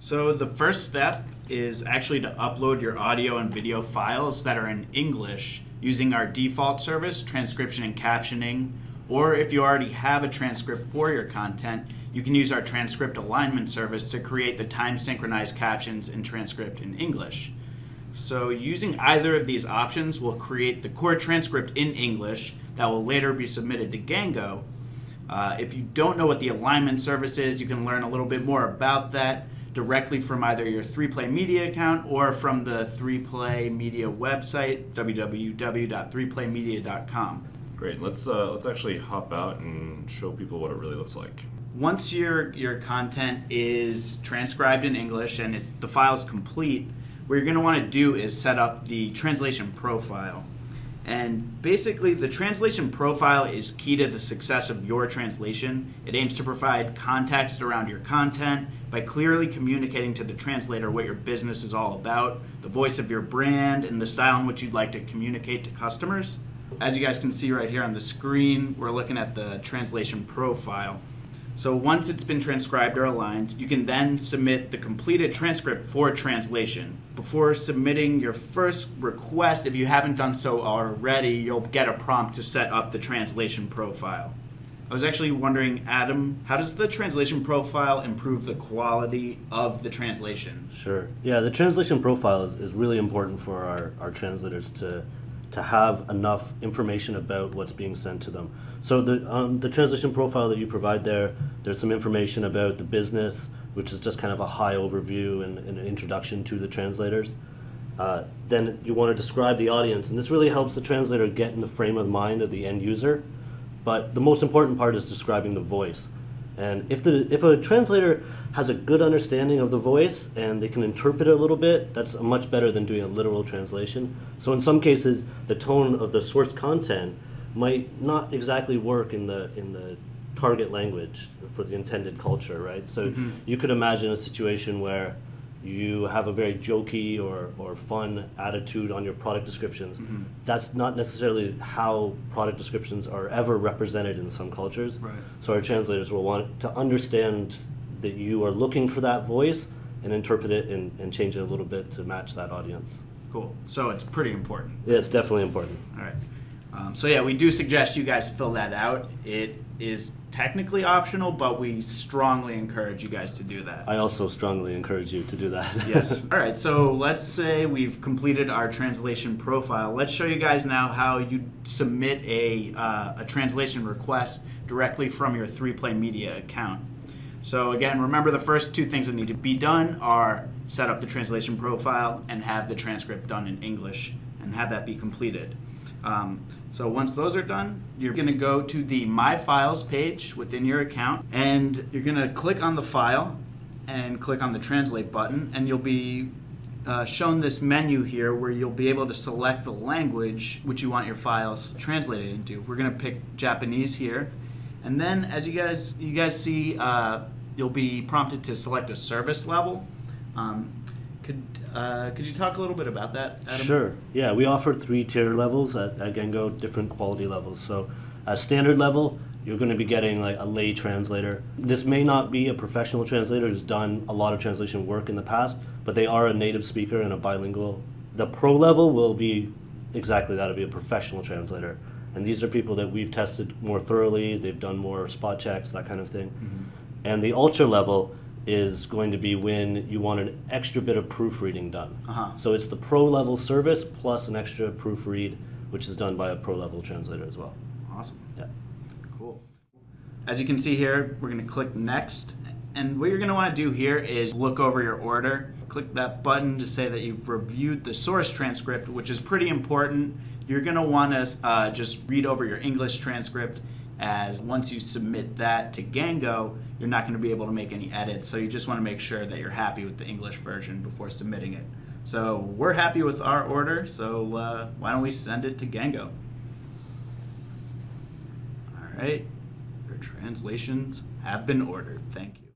So the first step is actually to upload your audio and video files that are in English using our default service, transcription and captioning, or if you already have a transcript for your content, you can use our transcript alignment service to create the time synchronized captions and transcript in English. So using either of these options will create the core transcript in English that will later be submitted to Gango. If you don't know what the alignment service is, you can learn a little bit more about that directly from either your 3Play Media account or from the 3Play Media website, www.3playmedia.com. Great. Let's actually hop out and show people what it really looks like. Once your content is transcribed in English and the file's complete, what you're going to want to do is set up the translation profile. And basically, the translation profile is key to the success of your translation. It aims to provide context around your content by clearly communicating to the translator what your business is all about, the voice of your brand, and the style in which you'd like to communicate to customers. As you guys can see right here on the screen, we're looking at the translation profile. So once it's been transcribed or aligned, you can then submit the completed transcript for translation. Before submitting your first request, if you haven't done so already, you'll get a prompt to set up the translation profile. I was actually wondering, Adam, how does the translation profile improve the quality of the translation? Sure. Yeah, the translation profile is really important for our translators to have enough information about what's being sent to them. So the translation profile that you provide there's some information about the business, which is just kind of a high overview and an introduction to the translators. Then you want to describe the audience, and this really helps the translator get in the frame of mind of the end user. But the most important part is describing the voice. And if a translator has a good understanding of the voice and they can interpret it a little bit, that's much better than doing a literal translation. So in some cases, the tone of the source content might not exactly work in the target language for the intended culture, right? So you could imagine a situation where you have a very jokey or fun attitude on your product descriptions. That's not necessarily how product descriptions are ever represented in some cultures. Right. So our translators will want to understand that you are looking for that voice and interpret it and change it a little bit to match that audience. Cool. So it's pretty important. Yeah, it's definitely important. All right. So yeah, we do suggest you guys fill that out. It is technically optional, but we strongly encourage you guys to do that. I also strongly encourage you to do that. Yes. All right, so let's say we've completed our translation profile. Let's show you guys now how you submit a translation request directly from your 3Play Media account. So again, remember the first two things that need to be done are set up the translation profile and have the transcript done in English and have that be completed. So once those are done, you're going to go to the My Files page within your account, and you're going to click on the file and click on the Translate button, and you'll be shown this menu here where you'll be able to select the language which you want your files translated into. We're going to pick Japanese here, and then as you guys see, you'll be prompted to select a service level. Could you talk a little bit about that, Adam? Sure. Yeah, we offer 3 tier levels at Gango, different quality levels. So at standard level, you're going to be getting like a lay translator. This may not be a professional translator who's done a lot of translation work in the past, but they are a native speaker and a bilingual. The pro level will be exactly that. It'll be a professional translator. And these are people that we've tested more thoroughly. They've done more spot checks, that kind of thing. And the ultra level is going to be when you want an extra bit of proofreading done. So it's the pro level service plus an extra proofread, which is done by a pro level translator as well. Awesome. Yeah. Cool. As you can see here, we're going to click next. And what you're going to want to do here is look over your order. Click that button to say that you've reviewed the source transcript, which is pretty important. You're going to want to just read over your English transcript, as once you submit that to Gango, you're not going to be able to make any edits. So you just want to make sure that you're happy with the English version before submitting it. So we're happy with our order, so why don't we send it to Gango? All right, your translations have been ordered. Thank you.